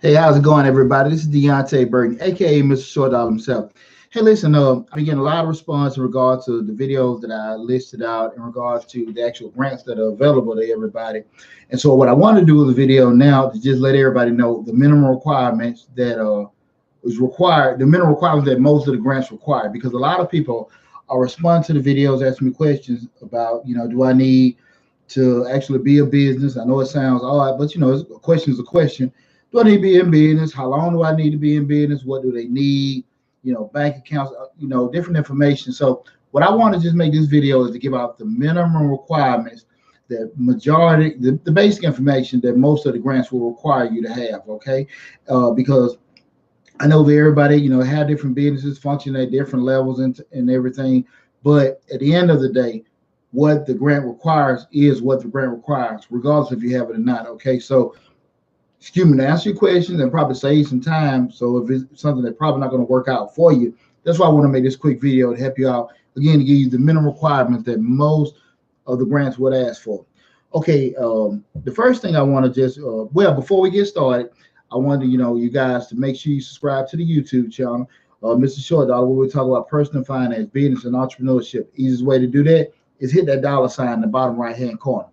Hey, how's it going, everybody? This is Deonte Burden, aka Mr. Short Dollar himself. Hey, listen, I've been getting a lot of response in regards to the videos that I listed out in regards to the actual grants that are available to everybody. And so, what I want to do with the video now to just let everybody know the minimum requirements that is required, the minimum requirements that most of the grants require, because a lot of people are responding to the videos, asking me questions about, do I need to actually be a business? I know it sounds odd, but a question is a question. Do I need to be in business? How long do I need to be in business? What do they need? Bank accounts, different information. So what I want to just make this video is to give out the minimum requirements that majority, the basic information that most of the grants will require you to have. Okay, because I know that everybody, have different businesses, function at different levels and everything. But at the end of the day, what the grant requires is what the grant requires, regardless if you have it or not. Okay, so excuse me, to answer your questions and probably save some time. So if it's something that's probably not going to work out for you, that's why I want to make this quick video to help you out. Again, to give you the minimum requirements that most of the grants would ask for. Okay, the first thing I want to just, before we get started, I wanted you guys to make sure you subscribe to the YouTube channel, Mr. Short Dollar, where we talk about personal finance, business, and entrepreneurship. Easiest way to do that is hit that dollar sign in the bottom right hand corner.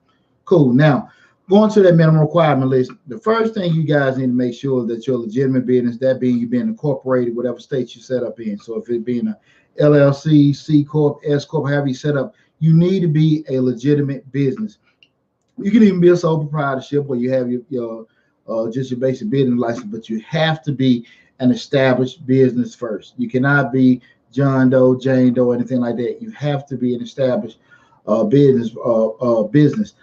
Cool. Now, going to that minimum requirement list, the first thing you guys need to make sure that you're a legitimate business, that being you being incorporated, whatever state you set up in. So if it being a LLC, C Corp, S Corp, however you set up, you need to be a legitimate business. You can even be a sole proprietorship where you have your just your basic business license, but you have to be an established business first. You cannot be John Doe, Jane Doe, anything like that. You have to be an established business.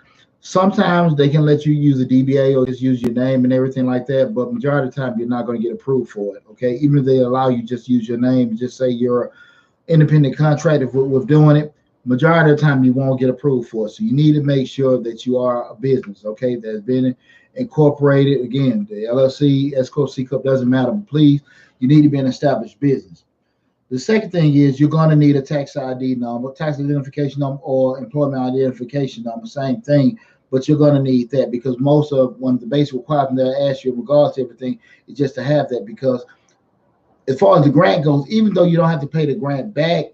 Sometimes they can let you use a DBA or just use your name and everything like that, but majority of the time you're not going to get approved for it. Okay, even if they allow you just use your name and just say you're an independent contractor with doing it, majority of the time you won't get approved for it. So you need to make sure that you are a business, okay, that's been incorporated. Again, the LLC, S Corp, C Corp doesn't matter, but please, you need to be an established business. The second thing is you're going to need a tax ID number, tax identification number, or employment identification number, same thing, but you're going to need that because most of one of the basic requirements that I ask you in regards to everything is just to have that because as far as the grant goes, even though you don't have to pay the grant back,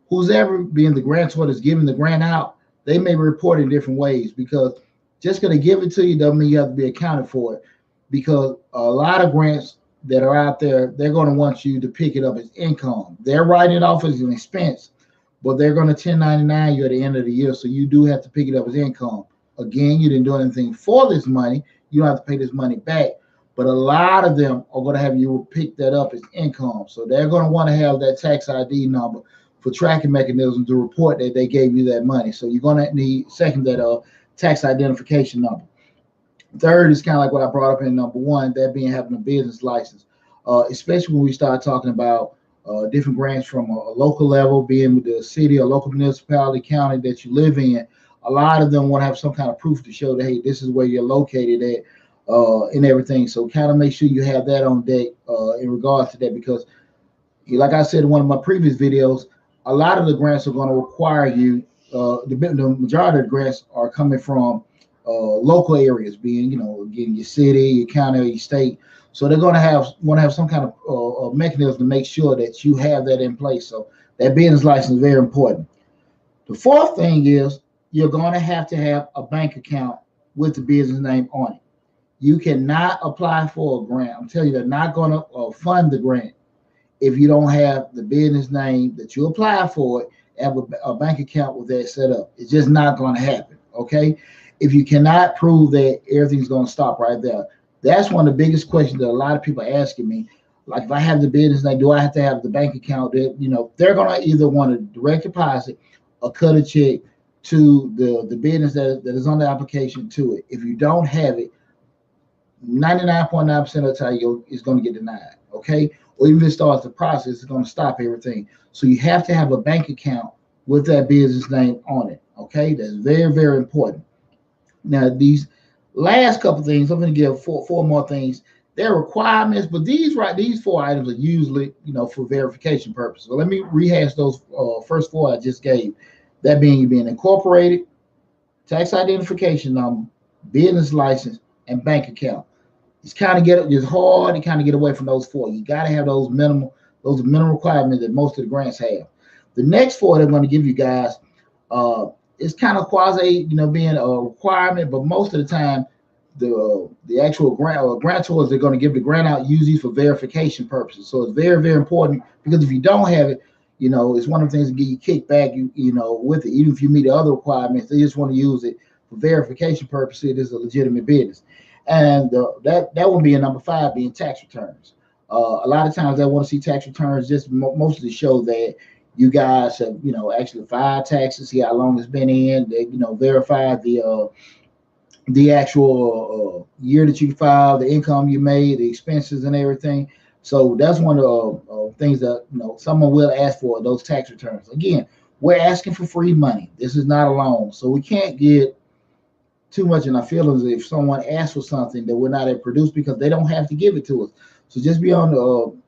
who's ever being the grantor that's giving the grant out, they may report in different ways because just going to give it to you doesn't mean you have to be accounted for it because a lot of grants that are out there, they're going to want you to pick it up as income. They're writing it off as an expense, but they're going to 1099 you at the end of the year. So you do have to pick it up as income. Again, you didn't do anything for this money. You don't have to pay this money back. But a lot of them are going to have you pick that up as income. So they're going to want to have that tax ID number for tracking mechanism to report that they gave you that money. So you're going to need, second, that tax identification number. Third is kind of like what I brought up in number one, that being having a business license, especially when we start talking about different grants from a local level, being with the city or local municipality, county that you live in. A lot of them want to have some kind of proof to show that, hey, this is where you're located at and everything. So kind of make sure you have that on deck in regards to that because, like I said in one of my previous videos, a lot of the grants are going to require you, the majority of the grants are coming from local areas, being again your city, your county, or your state. So they're going to have some kind of mechanism to make sure that you have that in place. So that business license is very important. The fourth thing is you're going to have a bank account with the business name on it. You cannot apply for a grant. I'm telling you, they're not going to fund the grant if you don't have the business name that you apply for it, have a bank account with that set up. It's just not going to happen. Okay. If you cannot prove that, everything's going to stop right there. That's one of the biggest questions that a lot of people are asking me. Like, if I have the business name, do I have to have the bank account? That they're going to either want to direct deposit or cut a check to the business that is on the application to it. If you don't have it, 99.9% of the time it's going to get denied. Okay, or even if it starts the process, it's going to stop everything. So you have to have a bank account with that business name on it. Okay, that's very, very important. Now, these last couple things, I'm going to give four more things. They're requirements, but these four items are usually, for verification purposes. So let me rehash those first four I just gave. That being you being incorporated, tax identification number, business license, and bank account. It's hard to kind of get away from those four. You got to have those minimum requirements that most of the grants have. The next four they're going to give you guys, it's kind of quasi, being a requirement, but most of the time, the actual grantors they're going to give the grant out usually for verification purposes. So it's very, very important, because if you don't have it, it's one of the things that get you kickback, with it. Even if you meet the other requirements, they just want to use it for verification purposes. It is a legitimate business. And that would be a number 5, being tax returns. A lot of times they want to see tax returns just mostly show that you guys have, actually filed taxes, see how long it's been in, they, verify the actual year that you filed, the income you made, the expenses and everything. So that's one of the things that, someone will ask for, those tax returns. Again, we're asking for free money. This is not a loan. So we can't get too much in our feelings if someone asks for something that we're not able to produce, because they don't have to give it to us. So just be on the,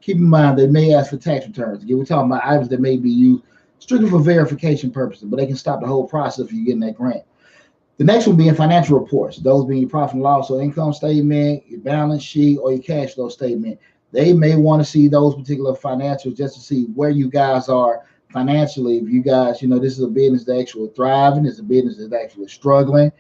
keep in mind, they may ask for tax returns. Again, we're talking about items that may be used strictly for verification purposes, but they can stop the whole process if you're getting that grant. The next one being financial reports, those being your profit and loss or income statement, your balance sheet, or your cash flow statement. They may want to see those particular financials just to see where you guys are financially. If you guys, this is a business that's actually thriving, it's a business that's actually struggling.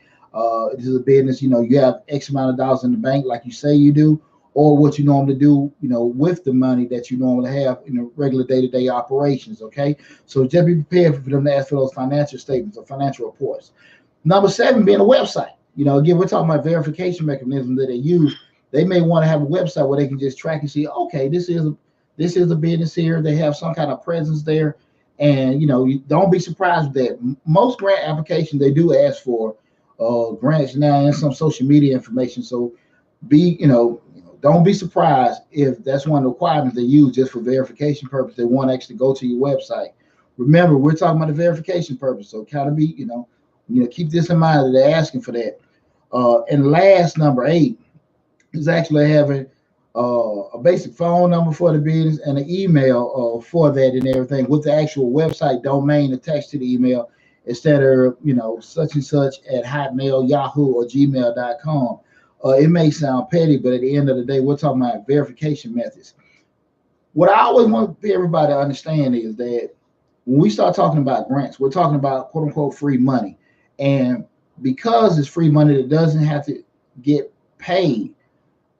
This is a business, you have X amount of dollars in the bank like you say you do, or what you normally do, with the money that you normally have in regular day-to-day operations, okay? So just be prepared for them to ask for those financial statements or financial reports. Number 7 being a website. Again, we're talking about verification mechanisms that they use. They may want to have a website where they can just track and see, okay, this is a business here. They have some kind of presence there. And, you don't be surprised with that. Most grant applications, they do ask for grants now and some social media information. So don't be surprised if that's one of the requirements they use just for verification purpose. They want to actually go to your website. Remember, we're talking about the verification purpose. So kind of be, keep this in mind that they're asking for that. And last, number 8 is actually having a basic phone number for the business and an email for that and everything, with the actual website domain attached to the email, instead of such and such at Hotmail, Yahoo, or Gmail.com. It may sound petty, but at the end of the day, we're talking about verification methods. What I always want everybody to understand is that when we start talking about grants, we're talking about quote unquote free money. And because it's free money that doesn't have to get paid,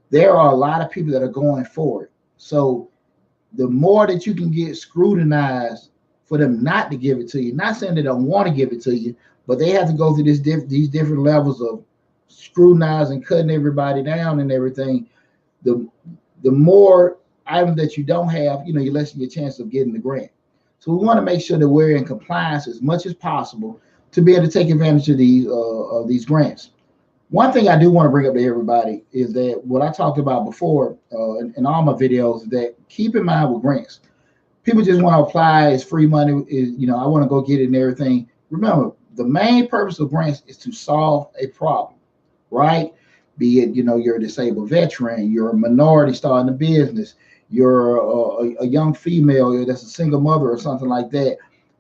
there are a lot of people that are going for it. So the more that you can get scrutinized for them not to give it to you, not saying they don't want to give it to you, but they have to go through these different levels of scrutinizing, cutting everybody down and everything. The more items that you don't have, you lessen your chance of getting the grant. So we want to make sure that we're in compliance as much as possible to be able to take advantage of these grants. One thing I do want to bring up to everybody is that what I talked about before in all my videos is that keep in mind with grants, people just want to apply as free money. I want to go get it and everything. Remember, the main purpose of grants is to solve a problem, right? Be it, you're a disabled veteran, you're a minority starting a business, you're a young female that's a single mother or something like that.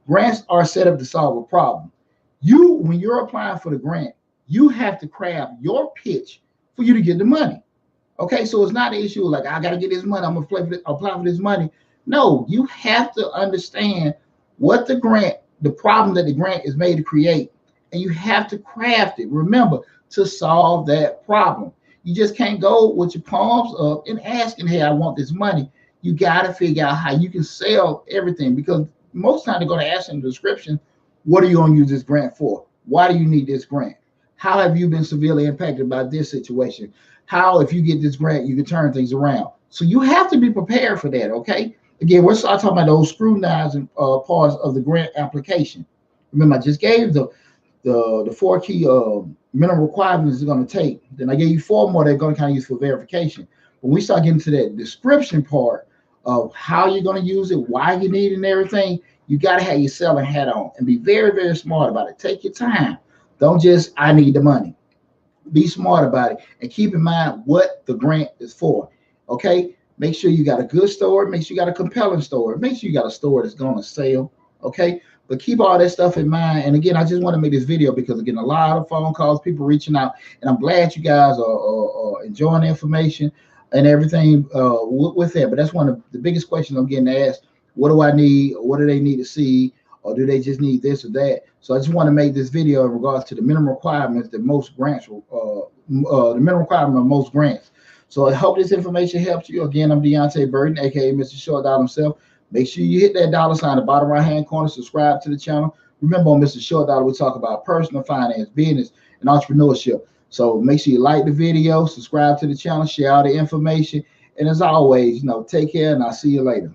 Grants are set up to solve a problem. When you're applying for the grant, you have to craft your pitch for you to get the money. Okay, so it's not an issue like I got to get this money, I'm gonna apply for this money. No, you have to understand what the problem that the grant is made to create, and you have to craft it. Remember, to solve that problem. You just can't go with your palms up and asking, hey, I want this money. You got to figure out how you can sell everything, because most times they're going to ask in the description, what are you going to use this grant for? Why do you need this grant? How have you been severely impacted by this situation? How, if you get this grant, you can turn things around. So you have to be prepared for that, okay? Again, we're talking about those scrutinizing parts of the grant application. Remember, I just gave the 4 key minimum requirements it's going to take. Then I gave you 4 more they're going to kind of use for verification. When we start getting to that description part of how you're going to use it, why you need it and everything, you got to have your selling hat on and be very, very smart about it. Take your time. Don't just, I need the money. Be smart about it and keep in mind what the grant is for, okay? Make sure you got a good story. Make sure you got a compelling story. Make sure you got a story that's going to sell, okay? But keep all that stuff in mind. And again, I just want to make this video because again, a lot of phone calls, people reaching out, and I'm glad you guys are enjoying the information and everything with that. But that's one of the biggest questions I'm getting asked. What do I need? Or what do they need to see? Or do they just need this or that? So I just want to make this video in regards to the minimum requirements that most grants, the minimum requirement of most grants. So I hope this information helps you. Again, I'm Deonte Burden, aka Mr. Short Dollar himself. Make sure you hit that dollar sign in the bottom right hand corner. Subscribe to the channel. Remember, on Mr. Short Dollar, we talk about personal finance, business, and entrepreneurship. So make sure you like the video, subscribe to the channel, share all the information. And as always, take care, and I'll see you later.